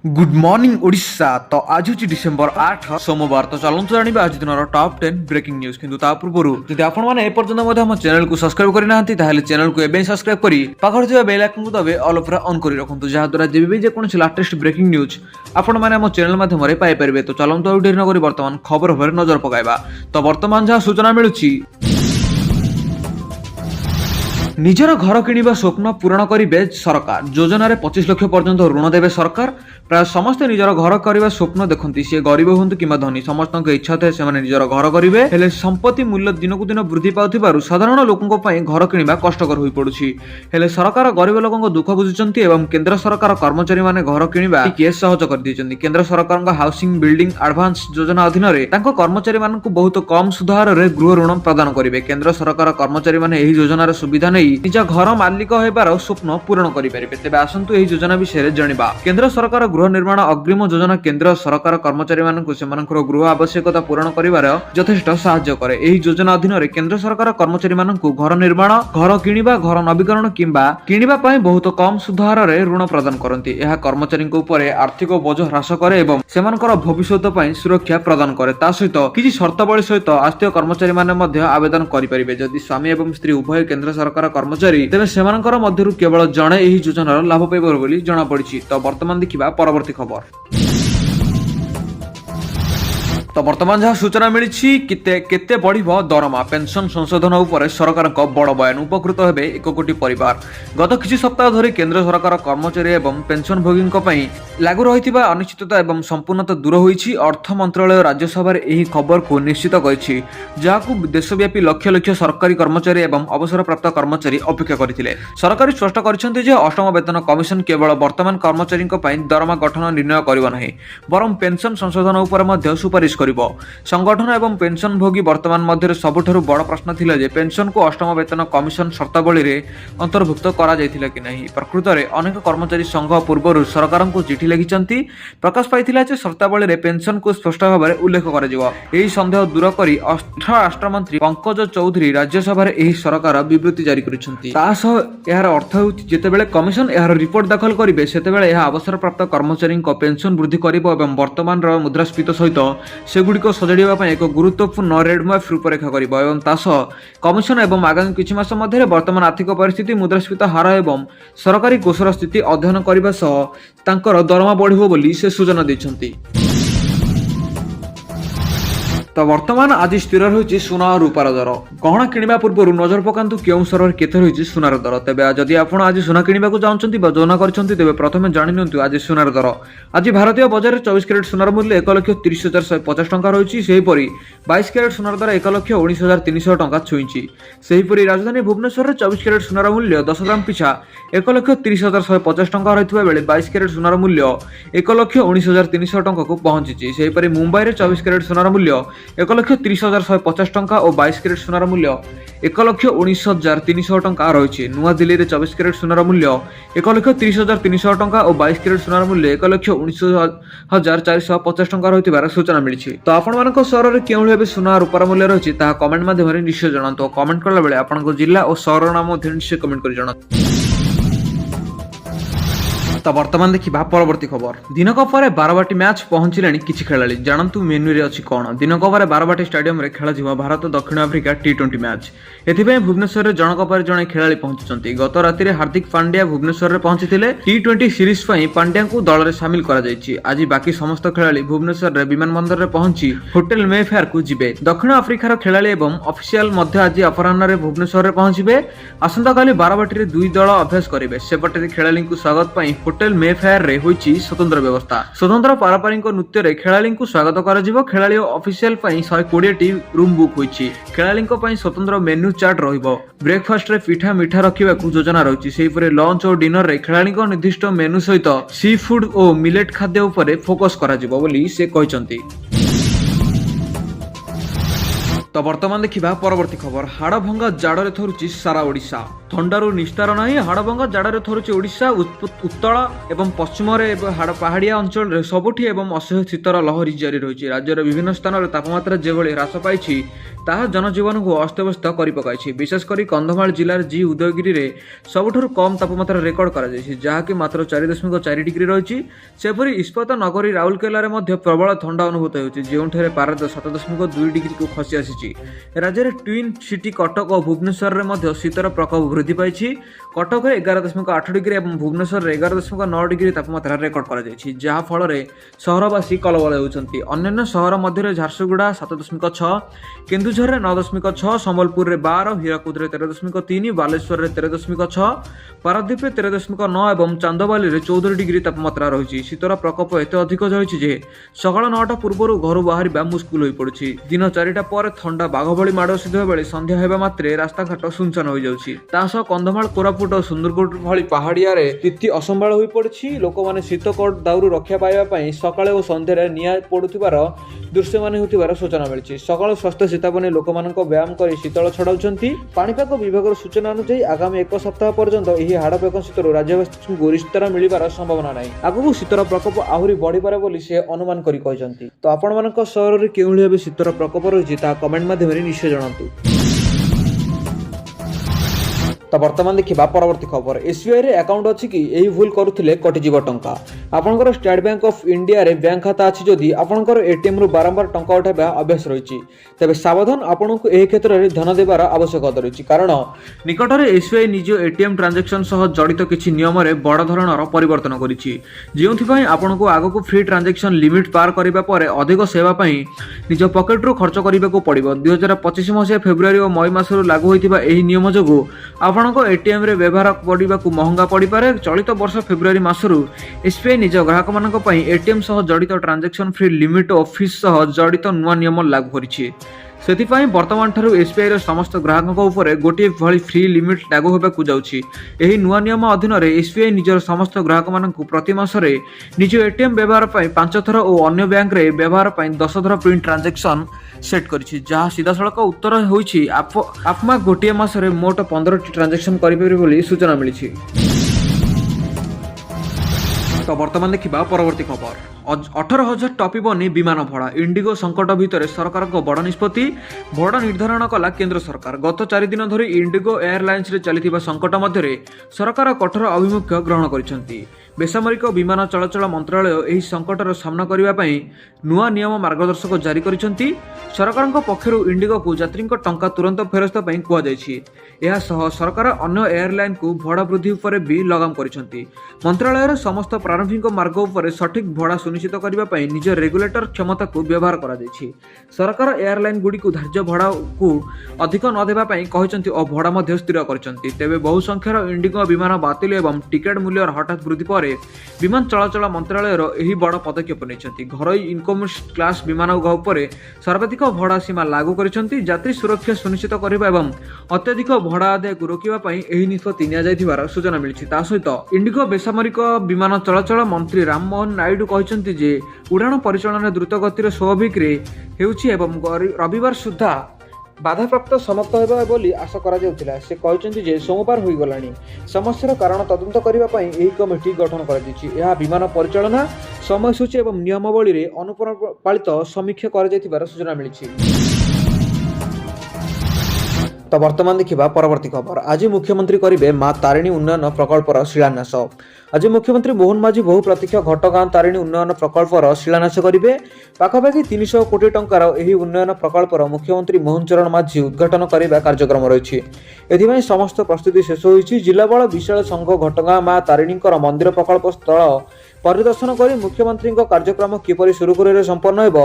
Good morning Odisha. तो आज हूँ डिसेम्बर 8 सोमवार। तो चलते जाना आज दिन टॉप 10 ब्रेकिंग न्यूज। किंतु ता पूर्व जदि आपण मैंने एपर्यंत हम चैनल को सब्सक्राइब करना चैनल को एवं सब्सक्राइब करी पाखर बेल आइकन को दबे ऑल ऑफ ऑन कर रखुँ जहाँद्वारा जब भी जेकोसी लेटेस्ट ब्रेकिंग न्यूज आपण मैंने आम चैनल माध्यम पाइपर। तो चलते और डेरी नक बर्तमान खबर उपर नजर पकाइबा। तो बर्तमान जहाँ सूचना मिलूची निजर घर किणवा स्वप्न पूरण करेंगे सरकार। योजन 25 लाख पर्यंत ऋण देवे सरकार। प्राय समस्ते निजर घर करने स्वप्न देखते सी गरीब हूँ कि धनी समस्त इच्छा थाए से निजर घर करेंगे। हेले संपत्ति मूल्य दिनक दिन वृद्धि पाउथिबारु साधारण लोकों घर किणवा कष्टकर हो पड़ुछि। हेले सरकार गरीब लोकों दुख बुझुचंती एवं केंद्र सरकार कर्मचारी माने घर किणवा टिके सहज कर दियछंती। केंद्र सरकार हाउसिंग बिल्डिंग एडवांस योजना अधीन रे तांको कर्मचारी मानकु बहुत कम सुधार रे गृह ऋण प्रदान करिवे। केंद्र सरकार कर्मचारी माने एही योजनार सुविधा नै निज घर मालिक होबार स्वप्न पूरण करिपारिबे। तेबे आसंतु एही योजना विषय जानिबा। केंद्र सरकार गृह निर्माण अग्रिम योजना केंद्र सरकार कर्मचारी मानकु सेमानकर गृह आवश्यकता पूरण करिवार यथेष्ट सहायता करे। एही योजना अधीन रे केंद्र सरकार कर्मचारी मानकु घर निर्माण घर किणिबा घर नवीकरण किंबा किणिबा पई बहुत कम सुधार रे ऋण प्रदान करंती। एहा कर्मचारी उपरे आर्थिक बोझ ह्रास करे एवं सेमानकर भविष्यत पई सुरक्षा प्रदान करे। ता सहित किछि शर्तावली सहित आस्थिक कर्मचारी माने मध्ये आवेदन करि परिबे। जदि स्वामी एवं स्त्री उभय केंद्र सरकार कर्मचारी तेबे सेमानकर मध्यरु केवल जणे एही योजनार लाभ पाइबर बोली जणा पड़िछि। तो वर्तमान देखिबा परवर्ती खबर। तो वर्तमान जहाँ सूचना मिली केते बढ़िबो दरमा पेंशन संशोधन उपर सरकार बड़ बयान। उपकृत हेबे 1 कोटी परिवार। गत किछि सप्ताह धरि केंद्र सरकार कर्मचारी एवं पेंशनभोगी लागू रहिथिबा अनिश्चितता एवं संपूर्णता दूर होईछि। अर्थ मंत्रालय राज्यसभा एही खबर को निश्चित करिछि जहाकु देशव्यापी लक्ष लक्ष सरकारी कर्मचारी एवं अवसरप्राप्त कर्मचारी अपेक्षा करथिले। सरकार स्पष्ट करिसेंति जे अष्टम वेतन कमिशन केवल वर्तमान कर्मचारी दरमा गठन निर्णय करिबो नाही बरं पेंशन संशोधन उपर मध्ये सुपारिश संगठन एवं पेंशन भोगी वर्तमान मध्य सबुठारु बड़ प्रश्न थिला जे पेंशन को अष्टम वेतन कमिशन शर्तावली रे अंतर्भुक्त करा जायथिला कि नहीं। प्रकृत में अनेक कर्मचारी संघ पूर्व सरकार को चिठी लिखिचंती प्रकाश पाइथिला जे शर्तावली रे पेंशन को स्पष्ट भाव में उल्लेख करा जिवो। एही संदेह दूर करी अर्थ राष्ट्रमंत्री पंकज चौधरी राज्यसभा एही सरकार विबृति जारी करिसंती। तासह एहार अर्थ हेउछि जेतेबेले कमिशन एहार रिपोर्ट दाखल करिवे सेतेबेले एहा अवसर प्राप्त कर्मचारी पेंशन वृद्धि करिवो एवं वर्तमान मुद्रास्फीति सहित सेगुड़िक सजाड़ा एक गुरुत्वपूर्ण रेडमैप रूपरेखा करिबो एवं तास कमिशन एवं आगामी किछि मास मध्य वर्तमान आर्थिक परिस्थिति मुद्रास्फीति हार एवं सरकारी कोषर स्थिति अध्ययन करने सह तांकर दरमा बढ़िबो बोली से सूचना दैछंती। तो वर्तमान आज स्थिर रही सुना और रूपार दर। गहना किणवा पूर्व नजर पकातु केउं स्तर केते रही सुनार दर। तेबे जदि आपण आज सुना किणवा चाहते योजना करते प्रथम जाणिनियंतु आज सुनार दर। आज भारतीय बजार 24 कैरेट सुनार मूल्य 1,30,150 टंका रही। सेहीपरि 22 कैरेट सुनार दर 1,19,300 टंका छुईंची। सेहीपरि राजधानी भुवनेश्वर 24 कैरेट सुनार मूल्य 10 ग्राम पिछा 1,30,150 टंका रहितबा बेले 22 कैरेट सुनार मूल्य 1,19,300 टंका को पहुंची। सेहीपरि मुंबई रे 24 कैरेट सुनार मूल्य 1,30,150 टंका और 22 कैरेट सुनार मूल्य 1,19,300 टंका रही। नुआ दिल्ली रे 24 कैरेट सुनार मूल्य 1,30,300 टंका और 22 कैरेट सुनार मूल्य 1,19,450 टंका रही सूचना मिली। तो आपण मान सहर में क्यों भाव सुना रूपार मूल्य रही कमेंट माध्यम निश्चय जनातु। कमेंट कला बेले आपन जिला और सहर नाम निश्चय कमेंट कर जनातु। तो वर्तमान देखिबा परवर्ती खबर। दिनक पर बारवाटी मैच पहुंचले किछि खेलाड़ी जानतु मेन्यू रे अछि कोन। दिनक पर बारवाटी स्टेडियम रे खेला जिवो भारत दक्षिण अफ्रिका टी20 मैच। एथिबे भुवनेश्वर रे जनक पर जणे खेलाड़ी पहुंचचंती। गत राति रे हार्दिक पांड्या भुवनेश्वर रे पहुंचीथिले। टी20 सीरीज पई पांड्या को दल रे शामिल करा जायछि। आज बाकी समस्त खेलाड़ी भुवनेश्वर रे विमानबंदर रे पहुंची होटल मेफेयर को जिबे। दक्षिण अफ्रिका रो खेलाड़ी एवं ऑफिशियल मध्य आज अपराह्न रे भुवनेश्वर रे पहुंचीबे। आसंता काली बारवाटी रे दुई दल अभ्यास करिवे। सेपटे खेलाड़ी को स्वागत पई होटल मेफेयर रे होईची स्वतंत्र व्यवस्था। स्वतंत्र पारंपरिक नृत्य रे खेलाड़ी को स्वागत करा जिवो। खेलाड़ी ऑफिशियल पई 120 टी रूम बुक होईची। खेलाड़ी को पई स्वतंत्र मेन्यू चार्ट रहिबो। ब्रेकफास्ट रे पिठा मिठा रखिबा को योजना रहिची। सेहि परे लंच और डिनर रे खेलाड़ी को निर्दिष्ट मेन्यू सहित सी फूड और मिलेट खाद्य उपरे फोकस करा जिवो बोली से कहिसंती। तो वर्तमान देखिबा परवर्ती खबर। हाड़ भंगा जाड़े थरुची सारा ओडिशा। ଥଣ୍ଡାରୁ ନିସ୍ତାର ନାହିଁ। ହାଡ଼ଭଙ୍ଗା ଜାଡ଼ରେ ଥରୁଛି ଓଡ଼ିଶା। ଉତ୍ତର ଏବଂ ପଶ୍ଚିମରେ ପାହାଡ଼ିଆ ଅଞ୍ଚଳରେ ସବୁଠି ଏବଂ ଅସହ୍ୟ ଶୀତର ଲହରୀ ଜାରି ରହିଛି। ରାଜ୍ୟର ବିଭିନ୍ନ ସ୍ଥାନରେ ତାପମାତ୍ରା ଯେଭଳି ହ୍ରାସ ପାଇଛି ତାହା ଜନଜୀବନକୁ ଅସ୍ତବ୍ୟସ୍ତ କରିପକାଇଛି। ବିଶେଷ କରି କନ୍ଧମାଳ ଜିଲ୍ଲାର ଉଦୟଗିରିରେ ସବୁଠାରୁ କମ୍ ତାପମାତ୍ରା ରେକର୍ଡ କରାଯାଇଛି, ଯାହାକି ମାତ୍ର 4.4 ଡିଗ୍ରୀ ରହିଛି। ସେପରି ଇସ୍ପାତ ନଗରୀ ରାଉରକେଲାରେ ମଧ୍ୟ ପ୍ରବଳ ଥଣ୍ଡା ଅନୁଭୂତ ହେଉଛି, ଯେଉଁଠାରେ ପାରଦ 7.2 ଡିଗ୍ରୀକୁ ଖସି ଆସିଛି। ରାଜ୍ୟରେ ଟ୍ୱିନ୍ ସିଟି କଟକ ଓ ଭୁବନେଶ୍ୱରରେ ମଧ୍ୟ ଶୀତର ପ୍ରକୋପ ବୃଦ୍ଧି ପାଇଛି। କଟକରେ 11.8 ଡିଗ୍ରୀ ଏବଂ ଭୁବନେଶ୍ୱରରେ 11.9 ଡିଗ୍ରୀ ତାପମାତ୍ରା ରେକର୍ଡ କରାଯାଇଛି, ଯାହା ଫଳରେ ସହରବାସୀ କଲବଲ ହେଉଛନ୍ତି। ଅନ୍ୟାନ୍ୟ ସହର ମଧ୍ୟରେ ଝାରସୁଗୁଡ଼ା 7.6, କେନ୍ଦୁଝରରେ 9.6, ସମ୍ବଲପୁରରେ 12, ହୀରାକୁଦରେ 13.3, ବାଲେଶ୍ୱରରେ 13.6, ପାରାଦୀପରେ 13.9 ଏବଂ ଚାନ୍ଦବାଲିରେ 14 ଡିଗ୍ରୀ ତାପମାତ୍ରା ରହିଛି। ଶୀତର ପ୍ରକୋପ ଏତେ ଅଧିକ ରହିଛି ଯେ ସକାଳ 9ଟା ପୂର୍ବରୁ ଘରୁ ବାହାରିବା ମୁସ୍କିଲ ହୋଇପଡ଼ୁଛି। ଦିନ 4ଟା ପରେ ଥଣ୍ଡା ବାଘ ଭଳି ମାଡ଼ ଆସୁଥିବା ବେଳେ ସନ୍ଧ୍ୟା ହେବା ମାତ୍ରେ ରାସ୍ତାଘାଟ ଶୂନଶାନ ହୋଇଯାଉଛି। ତା ସହ କନ୍ଧମାଳ, କୋରାପୁଟ ଓ ସୁନ୍ଦରଗଡ଼ ଭଳି ପାହାଡ଼ିଆରେ ସ୍ଥିତି ଅସମ୍ଭାଳ ହୋଇପଡ଼ିଛି। ଲୋକମାନେ ଶୀତ କୋଟ ଦାଉରୁ ରକ୍ଷା ପାଇବା ପାଇଁ ସକାଳେ ଓ ସନ୍ଧ୍ୟାରେ ନିଆଁ ପୋଡ଼ୁଥିବାର ଦୃଶ୍ୟମାନ ହେଉଥିବାର ସୂଚନା ମିଳିଛି। ସକାଳୁ ସ୍ୱାସ୍ଥ୍ୟ ଚେତାବନୀ ଲୋକମାନଙ୍କ ବ୍ୟାୟାମ କରି ଶୀତଳ ଛଡ଼ାଉଛନ୍ତି। ପାଣିପାଗ ବିଭାଗର ସୂଚନା ଅନୁଯାୟୀ ଆଗାମୀ 1 ସପ୍ତାହ ପର୍ଯ୍ୟନ୍ତ ଏହି ହାଡ଼ପେକ ଶୀତରୁ ରାଜ୍ୟବାସୀଙ୍କୁ ନିସ୍ତାର ମିଳିବାର ସମ୍ଭାବନା ନାହିଁ। ଆଗକୁ ଶୀତର ପ୍ରକୋପ ଆହୁରି ବଢ଼ିପାରେ ବୋଲି ସେ ଅନୁମାନ କରି କହିଛନ୍ତି। ତ ଆପଣମାନଙ୍କ ସହରରେ କେଉଁଭଳି ଭାବେ ଶୀତର ପ୍ରକୋପ ରହିଛି ତାହା କମେଣ୍ଟ ମାଧ୍ୟମରେ ନିଶ୍ଚୟ ଜଣାନ୍ତୁ। ତ ବର୍ତ୍ତମାନ ଦେଖିବା ପରବର୍ତ୍ତୀ ଖବର। ଏସ୍ବିଆଇରେ ଆକାଉଣ୍ଟ ଅଛି କି ଏହି ଭୁଲ କରୁଥିଲେ କଟିଯିବ ଟଙ୍କା। ଆପଣଙ୍କର ଷ୍ଟେଟ୍ ବ୍ୟାଙ୍କ ଅଫ୍ ଇଣ୍ଡିଆରେ ବ୍ୟାଙ୍କ ଖାତା ଅଛି ଯଦି ଆପଣଙ୍କର ଏଟିଏମ୍ରୁ ବାରମ୍ବାର ଟଙ୍କା ଉଠାଇବା ଅଭ୍ୟାସ ରହିଛି, ତେବେ ସାବଧାନ, ଆପଣଙ୍କୁ ଏହି କ୍ଷେତ୍ରରେ ଧ୍ୟାନ ଦେବାର ଆବଶ୍ୟକତା ରହିଛି। କାରଣ ନିକଟରେ ଏସ୍ବିଆଇ ନିଜ ଏଟିଏମ୍ ଟ୍ରାଞ୍ଜାକ୍ସନ୍ ସହ ଜଡ଼ିତ କିଛି ନିୟମରେ ବଡ଼ ଧରଣର ପରିବର୍ତ୍ତନ କରିଛି, ଯେଉଁଥିପାଇଁ ଆପଣଙ୍କୁ ଆଗକୁ ଫ୍ରି ଟ୍ରାଞ୍ଜାକ୍ସନ୍ ଲିମିଟ୍ ପାର କରିବା ପରେ ଅଧିକ ସେବା ପାଇଁ ନିଜ ପକେଟରୁ ଖର୍ଚ୍ଚ କରିବାକୁ ପଡ଼ିବ। 2025 ମସିହା ଫେବୃଆରୀ ଓ ମଇ ମାସରୁ ଲାଗୁ ହୋଇଥିବା ଏହି ନିୟମ ଯୋଗୁଁ ଆପଣଙ୍କ ଏଟିଏମ୍ରେ ବ୍ୟବହାର କରିବାକୁ ମହଙ୍ଗା ପଡ଼ିପାରେ। ଚଳିତ ବର୍ଷ ଫେବୃଆରୀ ମାସରୁ ଏସ୍ବିଆଇ ନିଜ ଗ୍ରାହକମାନଙ୍କ ପାଇଁ ଏଟିଏମ୍ ସହ ଜଡ଼ିତ ଟ୍ରାଞ୍ଜାକ୍ସନ୍ ଫ୍ରି ଲିମିଟ୍ ଓ ଫିସ୍ ସହ ଜଡ଼ିତ ନୂଆ ନିୟମ ଲାଗୁ କରିଛି। ସେଥିପାଇଁ ବର୍ତ୍ତମାନଠାରୁ ଏସ୍ବିଆଇର ସମସ୍ତ ଗ୍ରାହକଙ୍କ ଉପରେ ଗୋଟିଏ ଭଳି ଫ୍ରି ଲିମିଟ୍ ଲାଗୁ ହେବାକୁ ଯାଉଛି। ଏହି ନୂଆ ନିୟମ ଅଧୀନରେ ଏସ୍ବିଆଇ ନିଜର ସମସ୍ତ ଗ୍ରାହକମାନଙ୍କୁ ପ୍ରତି ମାସରେ ନିଜ ଏଟିଏମ୍ ବ୍ୟବହାର ପାଇଁ 5 ଥର ଓ ଅନ୍ୟ ବ୍ୟାଙ୍କରେ ବ୍ୟବହାର ପାଇଁ 10 ଥର ପ୍ରିଣ୍ଟ ଟ୍ରାଞ୍ଜାକ୍ସନ୍ ସେଟ୍ କରିଛି, ଯାହା ସିଧାସଳଖ ଉତ୍ତର ହେଉଛି ଆପମା ଗୋଟିଏ ମାସରେ ମୋଟ 15ଟି ଟ୍ରାଞ୍ଜାକ୍ସନ୍ କରିପାରିବେ ବୋଲି ସୂଚନା ମିଳିଛି। ତ ବର୍ତ୍ତମାନ ଦେଖିବା ପରବର୍ତ୍ତୀ ଖବର। 18,000 ଟପିବନି ବିମାନ ଭଡ଼ା। ଇଣ୍ଡିଗୋ ସଙ୍କଟ ଭିତରେ ସରକାରଙ୍କ ବଡ଼ ନିଷ୍ପତ୍ତି। ଭଡ଼ା ନିର୍ଦ୍ଧାରଣ କଲା କେନ୍ଦ୍ର ସରକାର। ଗତ 4 ଦିନ ଧରି ଇଣ୍ଡିଗୋ ଏୟାରଲାଇନ୍ସରେ ଚାଲିଥିବା ସଙ୍କଟ ମଧ୍ୟରେ ସରକାର କଠୋର ଆଭିମୁଖ୍ୟ ଗ୍ରହଣ କରିଛନ୍ତି। ବେସାମରିକ ବିମାନ ଚଳାଚଳ ମନ୍ତ୍ରଣାଳୟ ଏହି ସଙ୍କଟର ସାମ୍ନା କରିବା ପାଇଁ ନୂଆ ନିୟମ ମାର୍ଗଦର୍ଶକ ଜାରି କରିଛନ୍ତି। ସରକାରଙ୍କ ପକ୍ଷରୁ ଇଣ୍ଡିଗୋକୁ ଯାତ୍ରୀଙ୍କ ଟଙ୍କା ତୁରନ୍ତ ଫେରସ୍ତ ପାଇଁ କୁହାଯାଇଛି। ଏହା ସହ ସରକାର ଅନ୍ୟ ଏୟାରଲାଇନ୍କୁ ଭଡ଼ା ବୃଦ୍ଧି ଉପରେ ବି ଲଗାମ କରିଛନ୍ତି। ମନ୍ତ୍ରଣାଳୟର ସମସ୍ତ ପ୍ରାରମ୍ଭିକ ମାର୍ଗ ଉପରେ ସଠିକ୍ ଭଡ଼ା ସୁନିଶ୍ଚିତ କରିବା ପାଇଁ ନିଜ ରେଗୁଲେଟର କ୍ଷମତାକୁ ବ୍ୟବହାର କରାଯାଇଛି। ସରକାର ଏୟାରଲାଇନ୍ଗୁଡ଼ିକୁ ଧାର୍ଯ୍ୟ ଭଡ଼ାକୁ ଅଧିକ ନ ଦେବା ପାଇଁ କହିଛନ୍ତି ଓ ଭଡ଼ା ମଧ୍ୟ ସ୍ଥିର କରିଛନ୍ତି। ତେବେ ବହୁ ସଂଖ୍ୟାର ଇଣ୍ଡିଗୋ ବିମାନ ବାତିଲ ଏବଂ ଟିକେଟ୍ ମୂଲ୍ୟର ହଠାତ୍ ବୃଦ୍ଧି ପରେ ବିମାନ ଚଳାଚଳ ମନ୍ତ୍ରଣାଳୟର ଏହି ବଡ଼ ପଦକ୍ଷେପ ନେଇଛନ୍ତି। ଘରୋଇ ଇକୋନୋମିକ୍ କ୍ଲାସ୍ ବିମାନ ଉପରେ ସର୍ବାଧିକ ଭଡ଼ା ସୀମା ଲାଗୁ କରିଛନ୍ତି। ଯାତ୍ରୀ ସୁରକ୍ଷା ସୁନିଶ୍ଚିତ କରିବା ଏବଂ ଅତ୍ୟଧିକ ଭଡ଼ା ଆଦାୟକୁ ରୋକିବା ପାଇଁ ଏହି ନିଷ୍ପତ୍ତି ନିଆଯାଇଥିବାର ସୂଚନା ମିଳିଛି। ତା ସହିତ ଇଣ୍ଡିଗୋ ବେସାମରିକ ବିମାନ ଚଳାଚଳ ମନ୍ତ୍ରୀ ରାମମୋହନ ନାଇଡୁ କହିଛନ୍ତି ଯେ ଉଡ଼ାଣ ପରିଚାଳନା ଦ୍ରୁତ ଗତିରେ ସ୍ୱାଭାବିକରେ ହେଉଛି ଏବଂ ରବିବାର ସୁଦ୍ଧା ବାଧାପ୍ରାପ୍ତ ସମାପ୍ତ ହେବ ବୋଲି ଆଶା କରାଯାଉଥିଲା। ସେ କହିଛନ୍ତି ଯେ ସୋମବାର ହୋଇଗଲାଣି। ସମସ୍ୟାର କାରଣ ତଦନ୍ତ କରିବା ପାଇଁ ଏହି କମିଟି ଗଠନ କରାଯାଇଛି। ଏହା ବିମାନ ପରିଚାଳନା ସମୟସୂଚୀ ଏବଂ ନିୟମାବଳୀରେ ଅନୁପାଳିତ ସମୀକ୍ଷା କରାଯାଇଥିବାର ସୂଚନା ମିଳିଛି। ତ ବର୍ତ୍ତମାନ ଦେଖିବା ପରବର୍ତ୍ତୀ ଖବର। ଆଜି ମୁଖ୍ୟମନ୍ତ୍ରୀ କରିବେ ମା ତାରିଣୀ ଉନ୍ନୟନ ପ୍ରକଳ୍ପର ଶିଳାନ୍ୟାସ। ଆଜି ମୁଖ୍ୟମନ୍ତ୍ରୀ ମୋହନ ମାଝୀ ବହୁ ପ୍ରତୀକ୍ଷା ଘଟଗାଁ ତାରିଣୀ ଉନ୍ନୟନ ପ୍ରକଳ୍ପର ଶିଳାନ୍ୟାସ କରିବେ। ପାଖାପାଖି 300 କୋଟି ଟଙ୍କାର ଏହି ଉନ୍ନୟନ ପ୍ରକଳ୍ପର ମୁଖ୍ୟମନ୍ତ୍ରୀ ମୋହନ ଚରଣ ମାଝୀ ଉଦ୍ଘାଟନ କରିବା କାର୍ଯ୍ୟକ୍ରମ ରହିଛି। ଏଥିପାଇଁ ସମସ୍ତ ପ୍ରସ୍ତୁତି ଶେଷ ହୋଇଛି। ଜିଲ୍ଲାପାଳ ବିଶାଳ ସଂଘ ଘଟଗାଁ ମା ତାରିଣୀଙ୍କର ମନ୍ଦିର ପ୍ରକଳ୍ପ ସ୍ଥଳ ପରିଦର୍ଶନ କରି ମୁଖ୍ୟମନ୍ତ୍ରୀଙ୍କ କାର୍ଯ୍ୟକ୍ରମ କିପରି ସୁରୁଖୁରୁରେ ସମ୍ପନ୍ନ ହେବ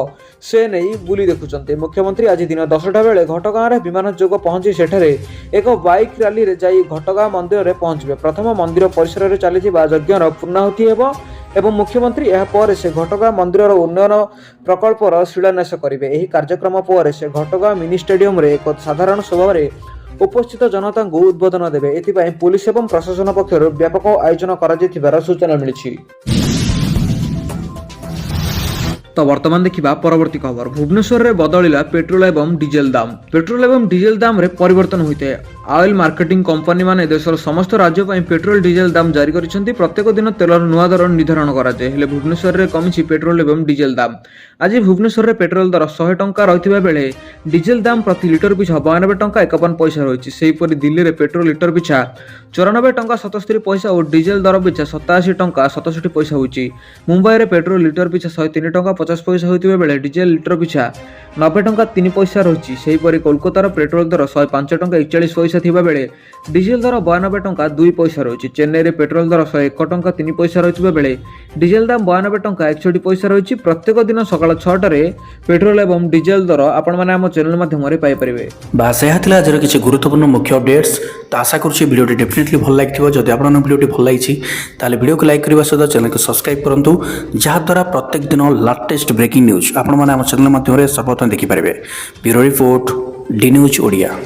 ସେ ନେଇ ବୁଲି ଦେଖୁଛନ୍ତି। ମୁଖ୍ୟମନ୍ତ୍ରୀ ଆଜି ଦିନ 10ଟା ବେଳେ ଘଟଗାଁରେ ବିମାନ ଯୋଗ ପହଞ୍ଚି ସେଠାରେ ଏକ ବାଇକ୍ ରାଲିରେ ଯାଇ ଘଟଗାଁ ମନ୍ଦିରରେ ପହଞ୍ଚିବେ। ପ୍ରଥମ ମନ୍ଦିର ପରିସରରେ ଚାଲିଥିବା ଯଜ୍ଞର ପୂର୍ଣ୍ଣାହୁତି ହେବ ଏବଂ ମୁଖ୍ୟମନ୍ତ୍ରୀ ଏହା ପରେ ସେ ଘଟଗାଁ ମନ୍ଦିରର ଉନ୍ନୟନ ପ୍ରକଳ୍ପର ଶିଳାନ୍ୟାସ କରିବେ। ଏହି କାର୍ଯ୍ୟକ୍ରମ ପରେ ସେ ଘଟଗାଁ ମିନି ଷ୍ଟାଡିୟମରେ ଏକ ସାଧାରଣ ସଭାରେ ଉପସ୍ଥିତ ଜନତାଙ୍କୁ ଉଦ୍ବୋଧନ ଦେବେ। ଏଥିପାଇଁ ପୁଲିସ ଏବଂ ପ୍ରଶାସନ ପକ୍ଷରୁ ବ୍ୟାପକ ଆୟୋଜନ କରାଯାଇଥିବାର ସୂଚନା ମିଳିଛି। ତ ବର୍ତ୍ତମାନ ଦେଖିବା ପରବର୍ତ୍ତୀ ଖବର। ଭୁବନେଶ୍ୱରରେ ବଦଳିଲା ପେଟ୍ରୋଲ ଏବଂ ଡିଜେଲ ଦାମ। ପେଟ୍ରୋଲ ଏବଂ ଡିଜେଲ ଦାମରେ ପରିବର୍ତ୍ତନ ହୋଇଥାଏ। ऑयल मार्केटिंग कंपनी माने देशर समस्त राज्य ପାଇଁ पेट्रोल डीजेल दाम जारी କରିଛନ୍ତି। प्रत्येक दिन तेलर नुआ दर निर्धारण କରାଯାଏ। ହେଲେ ଭୁବନେଶ୍ୱରରେ କମିଛି पेट्रोल एवं डीजेल दाम। आज भुवनेश्वर पेट्रोल दर 100 टंका रहिथिबा बेले डीजेल दाम प्रति लिटर पिछा 92 टंका 51 पैसा रहिछि। सेहीपरि दिल्ली रे पेट्रोल लिटर पिछा 94 टंका 77 पैसा और डीजेल दर पिछा 87 टंका 67 पैसा होइछि। मुंबई रे पेट्रोल लिटर पिछा 103 टंका 50 पैसा होइथिबा बेले डीजेल लिटर पिछा 90 टंका 3 पैसा रहिछि। सेहीपरि कोलकाता रो पेट्रोल दर 105 टंका 41 पैसा थिबा बेले डीजेल दर 92 टंका 2 पैसा रहिछि। चेन्नई रे पेट्रोल दर 101 टंका 3 पैसा रहिथिबा बेले डीजेल दाम 92 टंका 61 पैसा रहिछि। प्रत्येक दिन सकाळ 6टारे पेट्रोल एवं डीजेल दर आपण माने हम चैनल माध्यम रे पाई परिबे। बास यह थिला आजर किछि गुरुत्वपूर्ण मुख्य अपडेट्स। तो आशा करूछि वीडियोटी डेफिनेटली भल लागिथिबो। जदि आपण वीडियोटी भल लागिछि ताले वीडियो को लाइक करबा सहित चैनल को सब्सक्राइब करंतु, जहा द्वारा प्रत्येक दिन लेटेस्ट ब्रेकिंग न्यूज आपण माने हम चैनल माध्यम रे सर्वप्रथम देखि परिबे। Bureau report the news Odia.